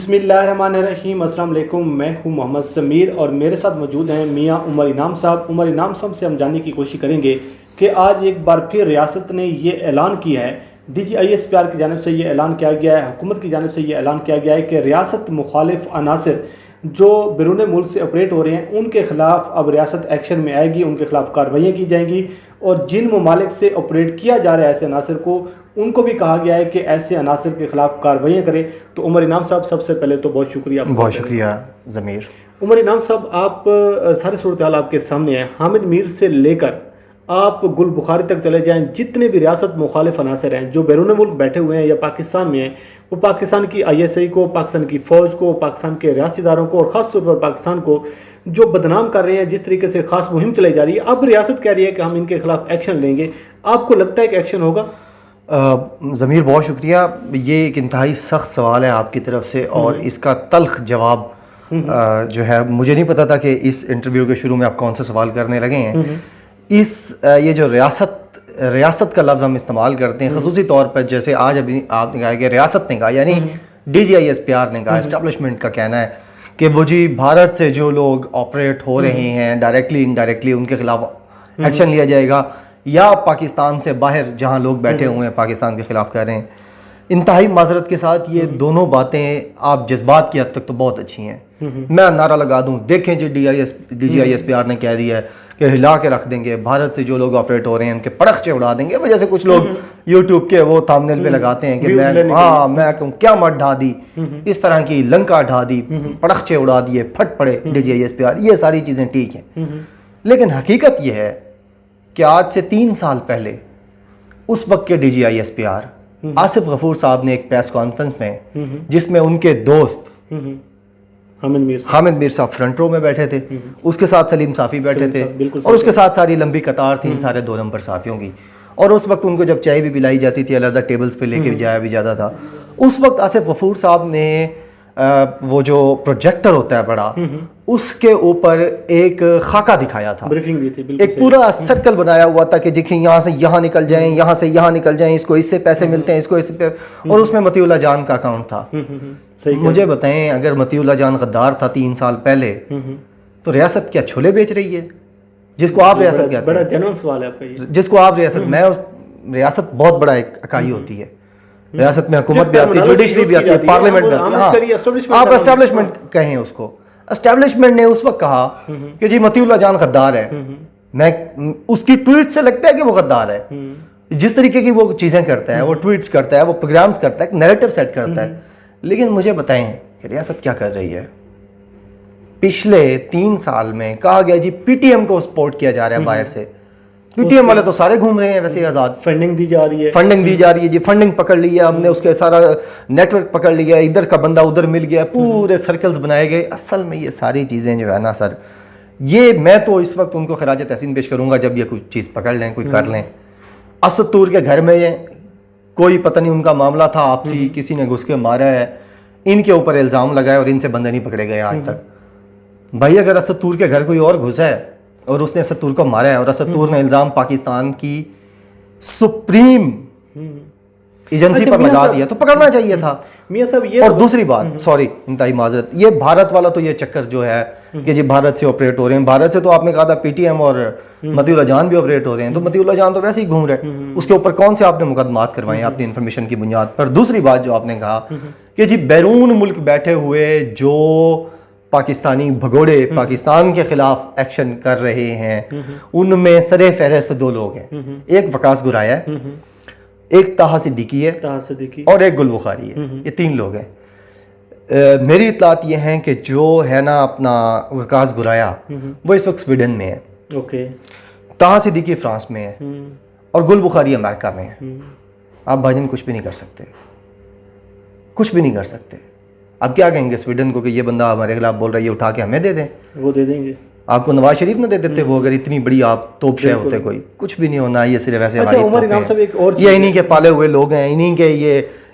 बिस्मिल्लाहिर्रहमानिर्रहीम। अस्सलाम वालेकुम। मैं हूं मोहम्मद समीर और मेरे साथ मौजूद हैं मियां उमर इनाम साहब। उमर इनाम साहब से हम जानने की कोशिश करेंगे कि आज एक बार फिर रियासत ने ये ऐलान किया है, DGISPR की जानिब से ये ऐलान किया गया है, हुकूमत की जानिब से ये ऐलान किया गया है कि रियासत मुखालिफ अनासर जो बैरून मुल्क से ऑपरेट हो रहे हैं उनके ख़िलाफ़ अब रियासत एक्शन में आएगी, उनके ख़िलाफ़ कार्रवाइयाँ की जाएंगी और जिन ममालिक से ऑपरेट किया जा रहा है ऐसे अनासर को, उनको भी कहा गया है कि ऐसे अनासर के ख़िलाफ़ कार्रवाइयाँ करें। तो उमर इनाम साहब, सबसे पहले तो बहुत शुक्रिया। बहुत शुक्रिया ज़मीर। उमर इनाम साहब, आप सारी सूरत हाल आपके सामने है। हामिद मीर से लेकर आप गुल बुखारी तक चले जाएं, जितने भी रियासत मुखालिफ अनासर हैं जो बैरून मुल्क बैठे हुए हैं या पाकिस्तान में हैं, वो पाकिस्तान की ISI को, पाकिस्तान की फ़ौज को, पाकिस्तान के रियासती इदारों को और ख़ास तौर पर पाकिस्तान को जो बदनाम कर रहे हैं, जिस तरीके से ख़ास मुहिम चलाई जा रही है, अब रियासत कह रही है कि हम इनके खिलाफ एक्शन लेंगे। आपको लगता है कि एक्शन होगा? ज़मीर, बहुत शुक्रिया। ये एक इंतहाई सख्त सवाल है आपकी तरफ से और इसका तल्ख जवाब जो है, मुझे नहीं पता था कि इस इंटरव्यू के शुरू में आप कौन सा सवाल करने लगे हैं। ये जो रियासत का लफ्ज़ हम इस्तेमाल करते हैं ख़ुसूसी तौर पर, जैसे आज अभी आपने कहा कि रियासत ने कहा, यानी DGISPR ने कहा, एस्टेब्लिशमेंट का कहना है कि वो जी भारत से जो लोग ऑपरेट हो रहे हैं डायरेक्टली इनडायरेक्टली उनके खिलाफ एक्शन लिया जाएगा, या पाकिस्तान से बाहर जहां लोग बैठे हुए हैं पाकिस्तान के खिलाफ कर रहे हैं। इंतहाई माजरत के साथ ये दोनों बातें आप जज्बात की हद तक तो बहुत अच्छी हैं। मैं नारा लगा दूं, देखें जी DGISPR ने कह दिया है कि हिला के रख देंगे, भारत से जो लोग ऑपरेट हो रहे हैं उनके पड़खचे उड़ा देंगे। वजह से कुछ लोग यूट्यूब के वो थंबनेल पे लगाते हैं कि मैं क्या मत ढा दी, इस तरह की लंका ढा दी, पड़खचे उड़ा दिए, फट पड़े DGISPR। ये सारी चीज़ें ठीक हैं, लेकिन हकीकत यह है कि आज से 3 साल पहले उस वक्त के DGISPR आसिफ गफूर साहब ने एक प्रेस कॉन्फ्रेंस में, जिसमें उनके दोस्त हामिद मीर साहब फ्रंट रो में बैठे थे, उसके साथ सलीम साफ़ी बैठे थे और उसके साथ सारी लंबी कतार थी सारे 2 नंबर साफ़ियों की। और उस वक्त उनको जब चाय भी पिलाई जाती थी, अलग टेबल्स पे लेके जाया भी जाता था। उस वक्त आसिफ गफूर साहब ने वो जो प्रोजेक्टर होता है बड़ा, उसके ऊपर एक खाका दिखाया था, ब्रीफिंग दी थी, एक पूरा सर्कल बनाया हुआ था कि देखिए यहाँ से यहाँ निकल जाएं, यहाँ से यहाँ निकल जाएं, इसको इससे पैसे मिलते हैं, इसको इससे और उसमें मतीउल्लाह जान का अकाउंट था। मुझे बताएं, अगर मतीउल्लाह जान गद्दार था 3 साल पहले, तो रियासत क्या छोले बेच रही है? जिसको आप रियासत कहते हैं, बड़ा जेन्युइन सवाल है आपका, जिसको आप रियासत, मैं रियासत बहुत बड़ा एक इकाई होती है। रियासत में हुकूमत भी आती है, जुडिशरी भी आती है, पार्लियामेंट भी आती है। आप एस्टेब्लिशमेंट कहें उसको। एस्टेब्लिशमेंट ने उस वक्त कहा कि जी मतीउल्लाह जान गद्दार है। मैं उसकी ट्वीट से लगता है कि वो गद्दार है। जिस तरीके की वो चीज़ें करता है, वो ट्वीट्स करता है, वो प्रोग्राम्स करता है, नैरेटिव सेट करता है। लेकिन मुझे बताएं कि रियासत क्या कर रही है? पिछले 3 साल में कहा गया जी PTM को सपोर्ट किया जा रहा है बाहर से। PTM वाले तो सारे घूम रहे हैं वैसे आज़ाद, फंडिंग दी जा रही है, जी, फंडिंग पकड़ ली है हमने, उसके सारा नेटवर्क पकड़ लिया, इधर का बंदा उधर मिल गया, पूरे सर्कल्स बनाए गए। असल में ये सारी चीज़ें जो है ना सर, ये मैं तो इस वक्त उनको खराज तहसीन पेश करूँगा जब ये कोई चीज़ पकड़ लें, कोई कर लें। असद तूर के घर में कोई पता नहीं उनका मामला था आपसी, किसी ने घुस के मारा है, इनके ऊपर इल्ज़ाम लगाए और इनसे बंदे नहीं पकड़े गए आज तक। भाई अगर असद तूर के घर कोई और घुसा है और उसने असद तूर को मारा है और असद तूर ने इल्ज़ाम पाकिस्तान की सुप्रीम एजेंसी पर लगा दिया, तो पकड़ना चाहिए था मियां साहब। ये और दूसरी बात, सॉरी इंतहाई माजरत, ये भारत वाला तो ये चक्कर जो है कि जी भारत से ऑपरेट हो रहे हैं, भारत से तो आपने कहा था PTM और मतीउल्लाह जान भी ऑपरेट हो रहे हैं, तो मतीउल्लाह जान तो वैसे ही घूम रहे, उसके ऊपर कौन से आपने मुकदमात करवाए अपनी इन्फॉर्मेशन की बुनियाद पर। दूसरी बात जो आपने कहा कि जी बैरून मुल्क बैठे हुए जो पाकिस्तानी भगोड़े पाकिस्तान के खिलाफ एक्शन कर रहे हैं, उनमें सरे फहरिस्त 2 लोग हैं। एक वकास गुराया है, एक ताहा सिद्दीकी है और एक गुल बुखारी है। ये 3 लोग हैं। मेरी इत्तलात ये हैं कि जो है ना अपना वकास गुराया, वो इस वक्त स्वीडन में है, ओके, ताहा सिद्दीकी फ्रांस में है और गुल बुखारी अमेरिका में है। आप भाईजान कुछ भी नहीं कर सकते, कुछ भी नहीं कर सकते। अब क्या कहेंगे स्वीडन को कि ये बंदा हमारे खिलाफ बोल रहा है, ये उठा के हमें दे दें? वो दे देंगे। आपको नवाज शरीफ न दे देते वो, अगर इतनी बड़ी आप तोपशे होते? कोई कुछ भी नहीं होना, ये सिर्फ ऐसे अच्छा उमर इनाम साहब एक और ये इन्हीं के पाले हुए लोग हैं,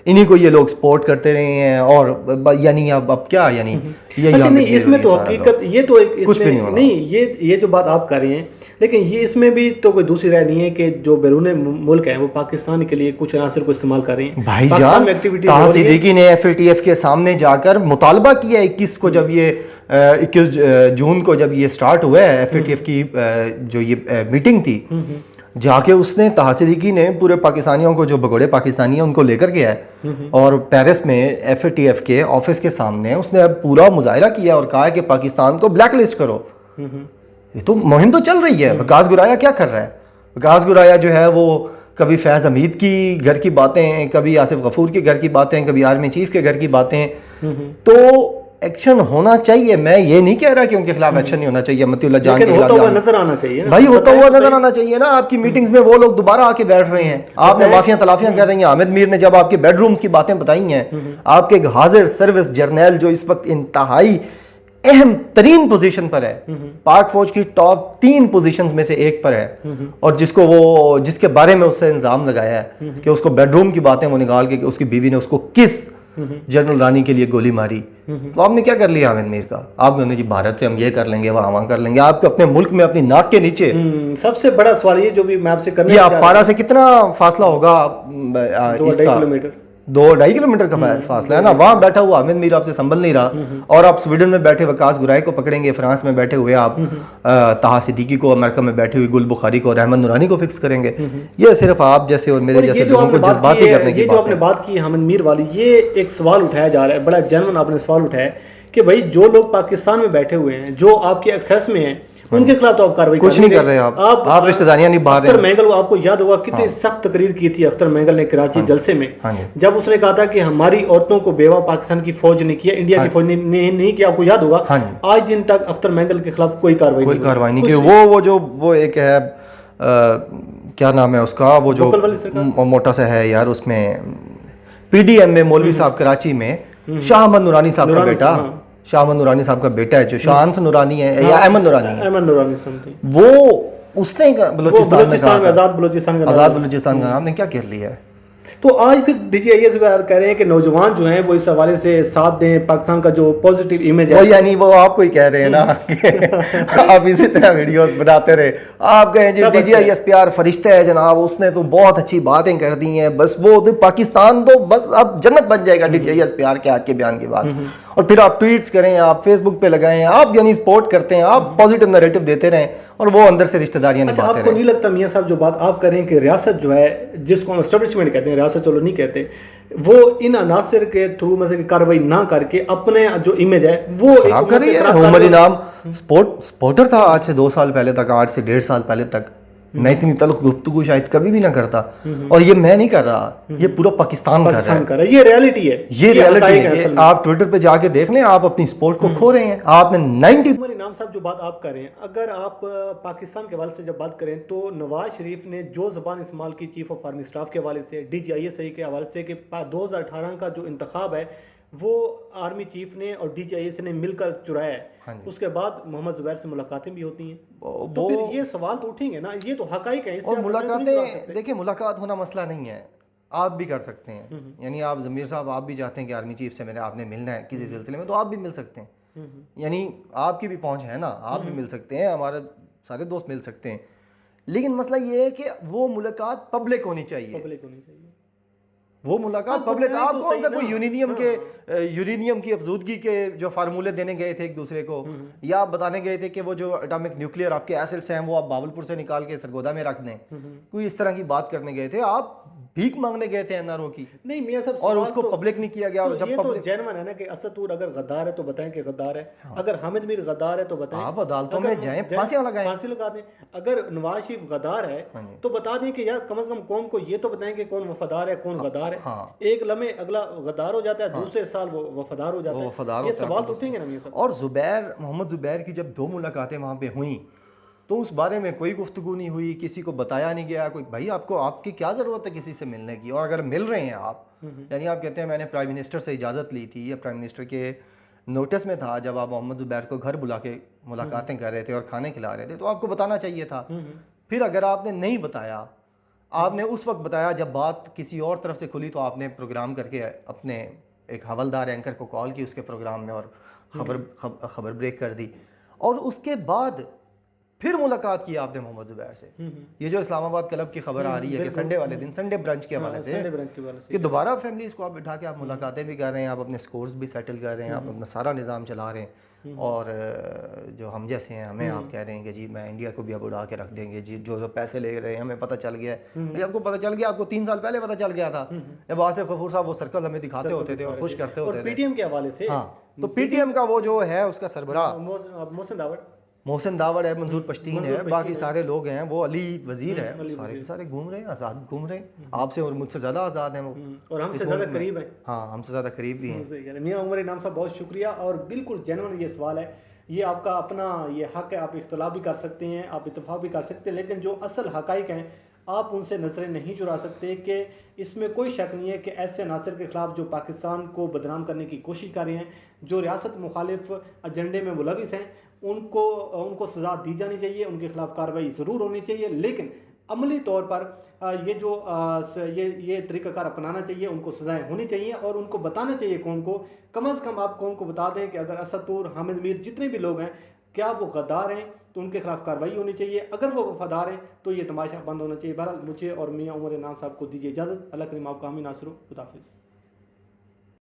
इन्हीं को ये लोग सपोर्ट करते रहे हैं। और यानी अब क्या यानी अच्छा नहीं, इसमें तो हकीकत ये तो एक कुछ भी नहीं, ये जो बात आप कर रहे हैं, लेकिन ये इसमें भी तो कोई दूसरी राय नहीं है कि जो बैरून मुल्क है वो पाकिस्तान के लिए कुछ अनासर को इस्तेमाल कर रहे हैं। भाईजान ताहा सिद्दीकी ने FATF के सामने जाकर मुतालबा किया 21 को, जब ये 21 जून को जब ये स्टार्ट हुआ है FATF की जो ये मीटिंग थी, जाके उसने ताहा सिद्दीकी ने पूरे पाकिस्तानियों को, जो भगोड़े पाकिस्तानी हैं उनको लेकर गया है और पेरिस में FATF के ऑफिस के सामने उसने अब पूरा मुजाहिरा किया और कहा है कि पाकिस्तान को ब्लैक लिस्ट करो। ये तो मुहिम तो चल रही है। वकास गुराया क्या कर रहा है? वकास गुराया जो है वो कभी फैज़ हमीद की घर की बातें, कभी आसिफ गफूर के घर की बातें, कभी आर्मी चीफ के घर की बातें। तो एक्शन होना चाहिए, मैं ये नहीं कह रहा कि उनके खिलाफ एक्शन नहीं होना चाहिए, मतीउल्लाह जान के खिलाफ होता हुआ नजर आना चाहिए ना, भाई होता हुआ नजर आना चाहिए ना। आपकी मीटिंग्स में वो लोग दोबारा आके बैठ रहे हैं, आपने माफियां तलाफियां कर रही हैं। हामिद मीर ने जब आपके बेडरूम्स की बातें बताई हैं, आपके एक हाजिर सर्विस जर्नैल जो इस वक्त इंतहाई अहम तरीन पोजीशन पर है, पाक फौज की टॉप 3 पोजीशंस में से एक पर है, और जिसके बारे में उससे इल्जाम लगाया है कि उसको बेडरूम की बातें वो निकाल के उसकी बीवी ने उसको किस जनरल रानी के लिए गोली मारी। तो आपने क्या कर लिया हामिद मीर का? आप कहते जी भारत से हम ये कर लेंगे, वहां कर लेंगे। आप अपने मुल्क में अपनी नाक के नीचे सबसे बड़ा सवाल ये जो भी मैं आपसे करने, आप पारा से कितना फासला होगा? 2.5 किलोमीटर 2-2.5 किलोमीटर का फासला है ना। वहां बैठा हुआ हामिद मीर आपसे संभल नहीं रहा, और आप स्वीडन में बैठे वकास गुराई को पकड़ेंगे, फ्रांस में बैठे हुए आप ताहा सिद्दीकी को, अमेरिका में बैठे हुए गुल बुखारी को और अहमद नूरानी को फिक्स करेंगे। ये सिर्फ आप जैसे और मेरे जैसे लोगों को जज्बाती करने की बात है। जो आपने बात की हामिद मीर वाली, ये एक सवाल उठाया जा रहा है, बड़ा जेन्युइन आपने सवाल उठाया कि भाई जो लोग पाकिस्तान में बैठे हुए हैं, जो आपके एक्सेस में हैं, उनके खिलाफ तो आप कार्रवाई कुछ नहीं कर रहे हैं। आप रिश्तेदारियां निभा रहे हैं। अख्तर महंगल, आपको याद होगा कितनी सख्त तकरीर की थी अख्तर महंगल ने कराची जलसे में, जब उसने कहा था कि हमारी औरतों को बेवा पाकिस्तान की फौज ने किया, इंडिया की फौज ने नहीं किया। आपको याद होगा आज दिन तक अख्तर महंगल के खिलाफ कोई कार्रवाई नहीं की। वो एक है क्या नाम है उसका, वो जो मोटा सा है यार, उसमें PDM में मौलवी साहब कराची में शाह अहमद नूरानी साहब का बेटा, शाह अहमद नूरानी साहब का बेटा है जो शाहंस नूरानी है या अहमद नूरानी है, वो उसने बलूचिस्तान आजाद बलूचिस्तान का नाम ने क्या कर लिया है। तो आज फिर DGIS कह रहे हैं कि नौजवान जो हैं वो इस हवाले से साथ दें, पाकिस्तान का जो पॉजिटिव इमेज है, यानी वो आपको ही कह रहे हैं ना आप इसी तरह वीडियोस बनाते रहे, आप कहें जी DGIS प्यार फरिश्ता है जनाब, उसने तो बहुत अच्छी बातें कर दी हैं, बस वो पाकिस्तान तो बस अब जन्नत बन जाएगा DGIS प्यार के आज के बयान के बाद। और फिर आप ट्वीट्स करें, आप फेसबुक पे लगाएं, आप यानी सपोर्ट करते हैं, आप पॉजिटिव नैरेटिव देते रहें और वो अंदर से रिश्तेदारियां निभाते रहें। आपको नहीं लगता मियां साहब जो बात आप करें कि रियासत जो है, जिसको हम एस्टेब्लिशमेंट कहते हैं, रियासत चलो नहीं कहते, वो इन अनासर के थ्रू मतलब कार्रवाई ना करके अपने जो इमेज है वो खराब कर रही है? उमर इनाम सपोर्टर था आज से 2 साल पहले तक, 8 से 1.5 साल पहले तक। मैं इतनी तल्ख गुफ्तगू शायद कभी भी ना करता, और ये मैं नहीं कर रहा, ये पूरा पाकिस्तान कर रहा है। ये रियलिटी है, ये रियलिटी है। आप ट्विटर पे जाके देख लें, आप अपनी सपोर्ट को खो रहे हैं। आपने 90 उमर इनाम साहब जो बात आप कर रहे हैं, अगर आप पाकिस्तान के हवाले से जब बात करें तो नवाज शरीफ ने जो ज़बान इस्तेमाल की चीफ ऑफ आर्मी स्टाफ के हवाले से, DGIS के हवाले से कि 2018 का जो इंतखाब है वो आर्मी चीफ ने और DGIS ने मिलकर चुराया है, उसके बाद मोहम्मद जुबैर से मुलाकातें भी होती हैं, तो फिर ये सवाल तो उठेंगे ना, ये तो हकाइक है। और मुलाकातें देखिए, मुलाकात होना मसला नहीं है, आप भी कर सकते हैं। यानी आप ज़मीर साहब आप भी चाहते हैं कि आर्मी चीफ से मेरे आपने मिलना है किसी सिलसिले में, तो आप भी मिल सकते हैं। यानी आपकी भी पहुंच है ना, आप भी मिल सकते हैं, हमारे सारे दोस्त मिल सकते हैं। लेकिन मसला ये है कि वो मुलाकात पब्लिक होनी चाहिए। वो मुलाकात पब्लिक, आप कौन सा कोई यूरेनियम की अफजूदगी के जो फार्मूले देने गए थे एक दूसरे को, या आप बताने गए थे कि वो जो एटॉमिक न्यूक्लियर आपके एसिड्स हैं वो आप बावलपुर से निकाल के सरगोदा में रख दें, कोई इस तरह की बात करने गए थे? आप भीख मांगने गए थे NRO की? नहीं मियां साहब, और उसको पब्लिक नहीं किया गया। और जब तो जेन्युइन है ना कि असदुर अगर गद्दार है तो बताएं कि गद्दार है, अगर हामिद मीर गद्दार है तो बताएं, आप अदालतों में जाएं, फांसियां लगाएं, फांसी लगा दें। अगर नवाज शरीफ गद्दार है तो बता दें कि यार कम से कम कौम को ये तो बताएं कि कौन वफादार है, कौन गद्दार है। एक लम्हे अगला गद्दार हो जाता है, दूसरे साल वो वफादार हो जाता है। ये सवाल तो उठेंगे ना मियां साहब। और मोहम्मद जुबैर की जब 2 मुलाकातें वहाँ पे हुई तो उस बारे में कोई गुफ्तगू नहीं हुई, किसी को बताया नहीं गया। कोई भाई आपको, आपकी क्या ज़रूरत है किसी से मिलने की? और अगर मिल रहे हैं आप, यानी आप कहते हैं मैंने प्राइम मिनिस्टर से इजाज़त ली थी या प्राइम मिनिस्टर के नोटिस में था जब आप मोहम्मद ज़ुबैर को घर बुला के मुलाकातें कर रहे थे और खाने खिला रहे थे, तो आपको बताना चाहिए था। फिर अगर आपने नहीं बताया, आपने उस वक्त बताया जब बात किसी और तरफ से खुली, तो आपने प्रोग्राम करके अपने एक हवलदार एंकर को कॉल की उसके प्रोग्राम में और खबर ब्रेक कर दी, और उसके बाद फिर मुलाकात की आपने मोहम्मद ज़ुबैर से। ये जो इस्लामाबाद क्लब की खबर आ रही है कि संडे वाले दिन, संडे ब्रंच के हवाले से, कि दोबारा फैमिलीज को आप बिठा के आप मुलाकातें भी कर रहे हैं, आप अपने स्कोर्स भी सेटल कर रहे हैं, आप अपना सारा निज़ाम चला रहे हैं, और जो हम जैसे हैं हमें आप कह रहे हैं कि जी मैं इंडिया को भी अब उड़ा के रख देंगे जी, जो पैसे ले रहे हैं हमें पता चल गया है। भाई आपको पता चल गया, आपको 3 साल पहले पता चल गया था जब आसिफ गफूर साहब वो सर्कल हमें दिखाते होते थे और खुश करते होते थे पीटीएम के हवाले से। हाँ, तो पीटीएम का वो जो है उसका सरबराह मोहसिन दावड़ है, मंजूर पश्तीन है, बाकी सारे लोग हैं, वो अली वजीर है, सारे सारे घूम रहे हैं, आज़ाद घूम रहे हैं, आपसे और मुझसे ज़्यादा आज़ाद हैं वो, और हमसे ज़्यादा करीब हैं। हाँ, हमसे ज़्यादा करीब भी हैं। मियाँ उमर इनाम साहब बहुत शुक्रिया, और बिल्कुल जेन्युइन ये सवाल है, ये आपका अपना ये हक है, आप इख्तलाफ भी कर सकते हैं, आप इत्तेफाक भी कर सकते हैं, लेकिन जो असल हकाइक हैं आप उनसे नजरें नहीं चुरा सकते। कि इसमें कोई शक नहीं है कि ऐसे अनासर के ख़िलाफ़ जो पाकिस्तान को बदनाम करने की कोशिश कर रहे हैं, जो रियासत मुखालिफ एजेंडे में मुलविस हैं, उनको सज़ा दी जानी चाहिए, उनके खिलाफ कार्रवाई ज़रूर होनी चाहिए, लेकिन अमली तौर पर ये जो ये तरीक़ाकार अपनाना चाहिए, उनको सज़ाएं होनी चाहिए, और उनको बताना चाहिए कौम को, कम अज़ कम आप कौम को बता दें कि अगर असद तूर, हामिद मीर, जितने भी लोग हैं, क्या वो गद्दार हैं तो उनके खिलाफ कार्रवाई होनी चाहिए, अगर वो वफादार हैं तो ये तमाशा बंद होना चाहिए। बहरहाल मुझे और मियाँ उमर इनाम साहब को दीजिए इजाज़त। अल्लाह करीम आपका हामी नासर, खुदा हाफिज़।